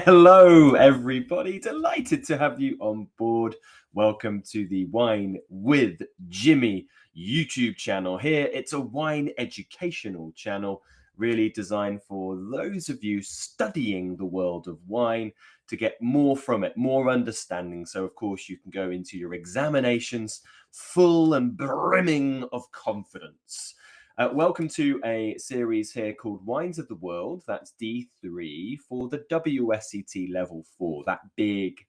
Hello, everybody. Delighted to have you on board. Welcome to the Wine with Jimmy YouTube channel. Here, it's a wine educational channel, really designed for those of you studying the world of wine to get more from it, more understanding. So, of course, you can go into your examinations full and brimming of confidence. Welcome to a series here called Wines of the World. That's D3 for the WSET Level 4, that big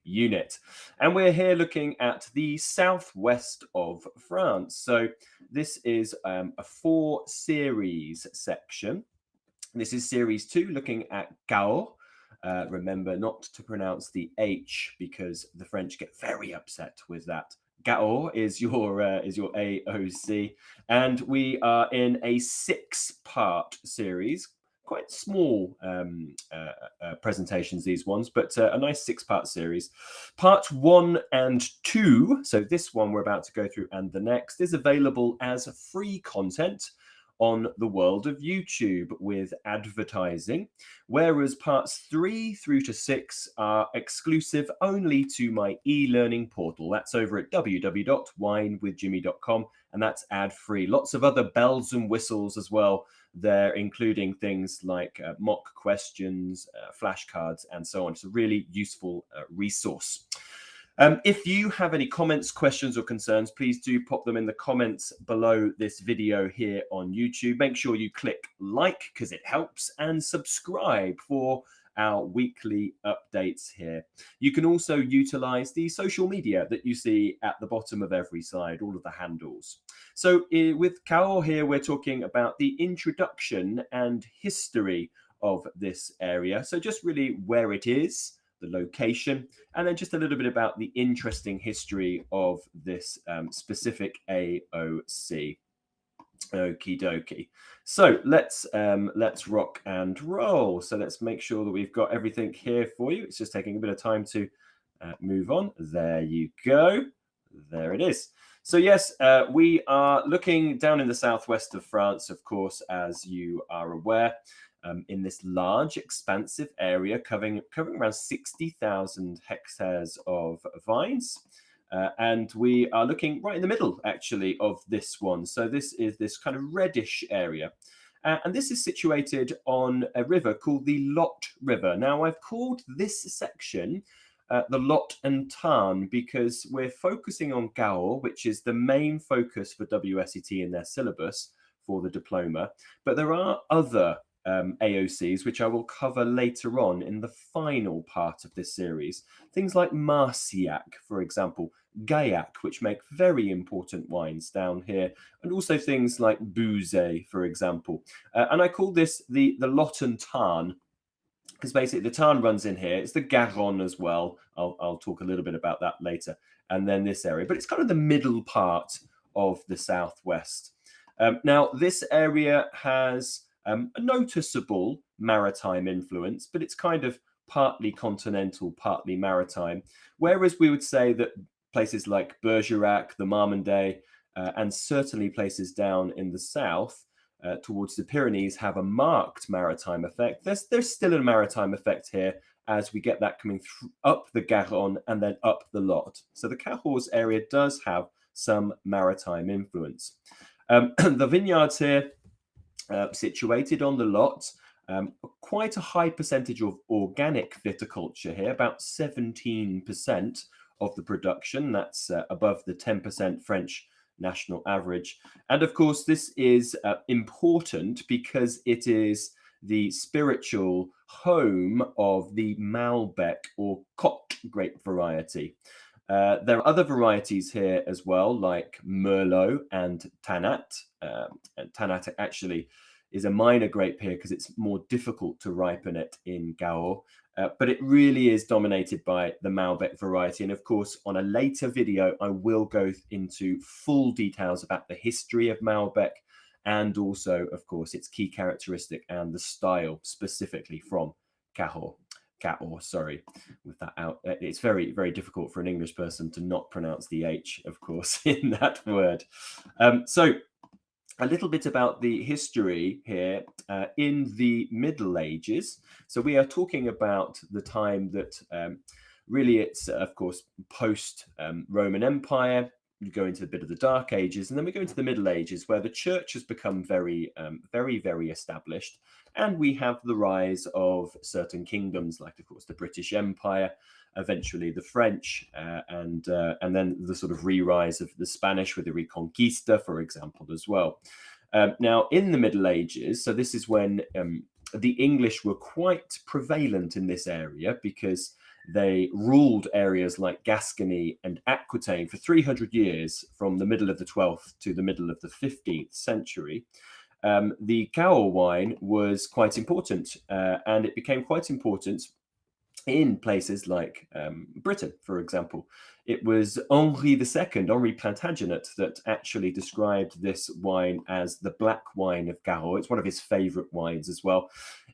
unit. And we're here looking at the southwest of France. So this is a 4 series section. This is series 2, looking at Cahors. Remember not to pronounce the H because the French get very upset with that. Cahors is your AOC, and we are in a 6-part series. Quite small presentations, these ones, but a nice 6-part series. Part 1 and 2, so this one we're about to go through and the next, is available as free content on the world of YouTube with advertising, whereas parts 3 through to 6 are exclusive only to my e-learning portal. That's over at www.winewithjimmy.com, and that's ad-free. Lots of other bells and whistles as well there, including things like mock questions, flashcards, and so on. It's a really useful resource. If you have any comments, questions, or concerns, please do pop them in the comments below this video here on YouTube. Make sure you click like because it helps, and subscribe for our weekly updates here. You can also utilize the social media that you see at the bottom of every slide, all of the handles. So with Cahors here, we're talking about the introduction and history of this area. So just really where it is, the location, and then just a little bit about the interesting history of this specific AOC. Okie dokie. So let's rock and roll. So let's make sure that we've got everything here for you. It's just taking a bit of time to move on. There you go. There it is. So yes, we are looking down in the southwest of France, of course, as you are aware. In this large, expansive area covering around 60,000 hectares of vines. And we are looking right in the middle, actually, of this one. So this is this kind of reddish area. And this is situated on a river called the Lot River. Now, I've called this section the Lot and Tarn because we're focusing on Cahors, which is the main focus for WSET in their syllabus for the diploma. But there are other AOCs, which I will cover later on in the final part of this series. Things like Marcillac, for example, Gaillac, which make very important wines down here, and also things like Bouzet, for example. And I call this the Lot and Tarn, because basically the Tarn runs in here. It's the Garonne as well. I'll talk a little bit about that later. And then this area, but it's kind of the middle part of the southwest. Now, this area has a noticeable maritime influence, but it's kind of partly continental, partly maritime. Whereas we would say that places like Bergerac, the Marmandais, and certainly places down in the south towards the Pyrenees have a marked maritime effect. There's still a maritime effect here as we get that coming up the Garonne and then up the Lot. So the Cahors area does have some maritime influence. The vineyards here, situated on the Lot, quite a high percentage of organic viticulture here, about 17% of the production. That's above the 10% French national average. And of course, this is important because it is the spiritual home of the Malbec or Côte grape variety. There are other varieties here as well, like Merlot and Tannat. And Tannat actually is a minor grape here because it's more difficult to ripen it in Cahors. But it really is dominated by the Malbec variety. And of course, on a later video, I will go into full details about the history of Malbec and also, of course, its key characteristic and the style specifically from Cahors. Sorry, with that out. It's very, very difficult for an English person to not pronounce the H, of course, in that word. So a little bit about the history here in the Middle Ages. So we are talking about the time that really it's, of course, post Roman Empire. You go into a bit of the Dark Ages, and then we go into the Middle Ages, where the church has become very, very established. And we have the rise of certain kingdoms, like, of course, the British Empire, eventually the French, and then the sort of re-rise of the Spanish with the Reconquista, for example, as well. Now, in the Middle Ages, so this is when the English were quite prevalent in this area, because they ruled areas like Gascony and Aquitaine for 300 years, from the middle of the 12th to the middle of the 15th century. The Cahors wine was quite important, and it became quite important in places like Britain, for example. It was Henri Plantagenet, that actually described this wine as the black wine of Cahors. It's one of his favorite wines as well.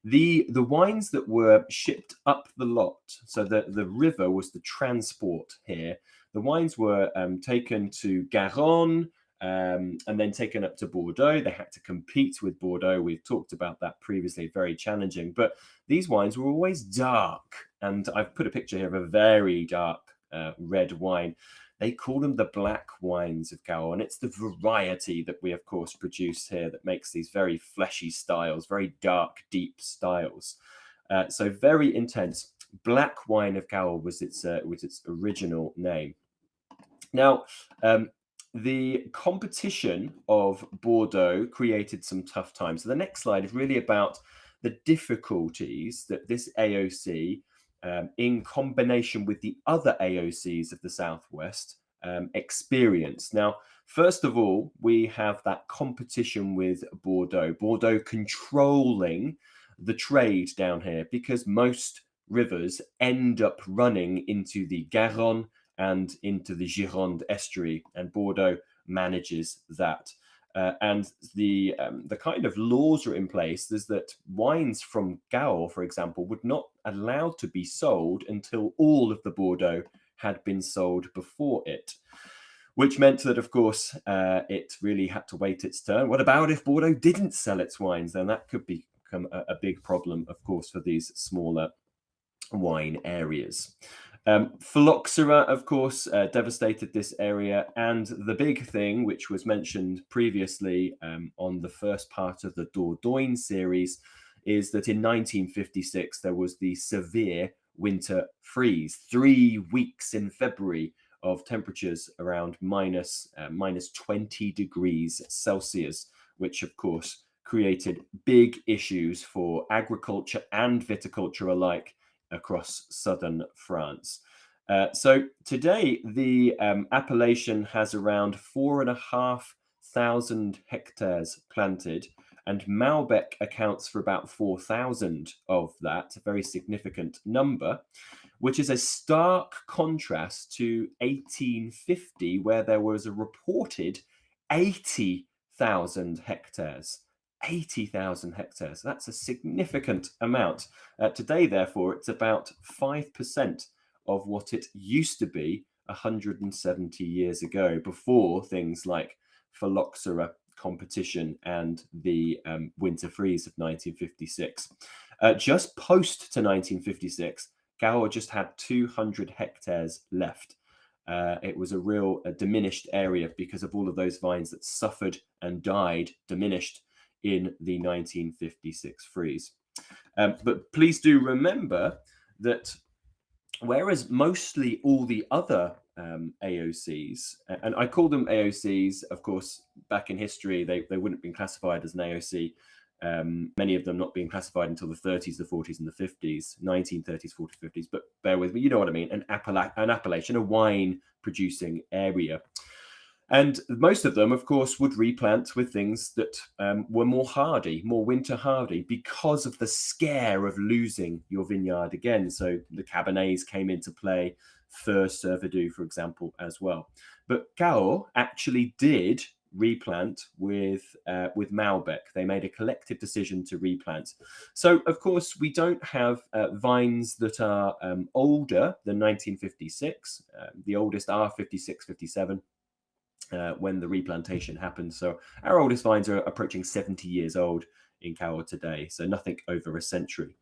The wines that were shipped up the lot, so the river was the transport here. The wines were taken to Garonne, and then taken up to Bordeaux. They had to compete with Bordeaux. We've talked about that previously, very challenging. But these wines were always dark. And I've put a picture here of a very dark red wine. They call them the black wines of Cahors. And it's the variety that we, of course, produce here that makes these very fleshy styles, very dark, deep styles. So very intense. Black wine of Cahors was its original name. Now, the competition of Bordeaux created some tough times. So the next slide is really about the difficulties that this AOC, in combination with the other AOCs of the Southwest, experienced. Now, first of all, we have that competition with Bordeaux. Bordeaux controlling the trade down here, because most rivers end up running into the Garonne and into the Gironde estuary, and Bordeaux manages that. And the kind of laws are in place is that wines from Cahors, for example, would not allow to be sold until all of the Bordeaux had been sold before it, which meant that, of course, it really had to wait its turn. What about if Bordeaux didn't sell its wines? Then that could become a big problem, of course, for these smaller wine areas. Phylloxera, of course, devastated this area. And the big thing, which was mentioned previously on the first part of the Dordogne series, is that in 1956, there was the severe winter freeze, 3 weeks in February of temperatures around minus 20 degrees Celsius, which, of course, created big issues for agriculture and viticulture alike across southern France. So today, the appellation has around 4,500 hectares planted, and Malbec accounts for about 4,000 of that, a very significant number, which is a stark contrast to 1850, where there was a reported 80,000 hectares. 80,000 hectares. That's a significant amount. Today, therefore, it's about 5% of what it used to be 170 years ago, before things like phylloxera competition and the winter freeze of 1956. Just post to 1956, Cahors just had 200 hectares left. It was a real diminished area because of all of those vines that suffered and died, diminished in the 1956 freeze. But please do remember that whereas mostly all the other AOCs, and I call them AOCs, of course, back in history, they wouldn't have been classified as an AOC. Many of them not being classified until the 30s, the 40s, and the 50s, 1930s, 40s, 50s. But bear with me, you know what I mean, an appellation, a wine producing area. And most of them, of course, would replant with things that were more hardy, more winter hardy, because of the scare of losing your vineyard again. So the Cabernets came into play, Fur Cervidou, for example, as well. But Cahors actually did replant with Malbec. They made a collective decision to replant. So, of course, we don't have vines that are older than 1956. The oldest are 56, 57. when the replantation happened. So our oldest vines are approaching 70 years old in Cahors today, so nothing over a century.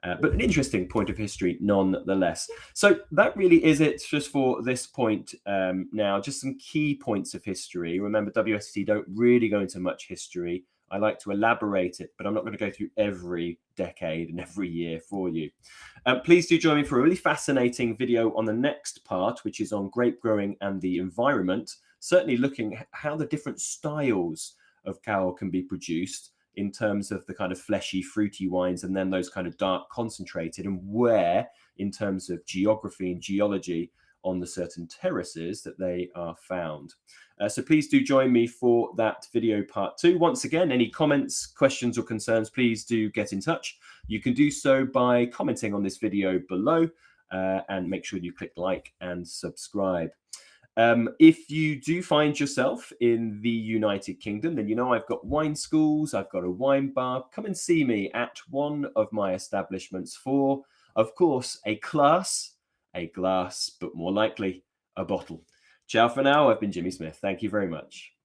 But an interesting point of history nonetheless. So that really is it just for this point now. Just some key points of history. Remember, WSET don't really go into much history. I like to elaborate it, but I'm not going to go through every decade and every year for you. Please do join me for a really fascinating video on the next part, which is on grape growing and the environment, certainly looking at how the different styles of Cahors can be produced in terms of the kind of fleshy, fruity wines, and then those kind of dark concentrated, and where, in terms of geography and geology, on the certain terraces that they are found. So please do join me for that video part 2. Once again, any comments, questions or concerns, please do get in touch. You can do so by commenting on this video below, and make sure you click like and subscribe. If you do find yourself in the United Kingdom, then you know I've got wine schools, I've got a wine bar. Come and see me at one of my establishments for, of course, a class, a glass, but more likely, a bottle. Ciao for now. I've been Jimmy Smith. Thank you very much.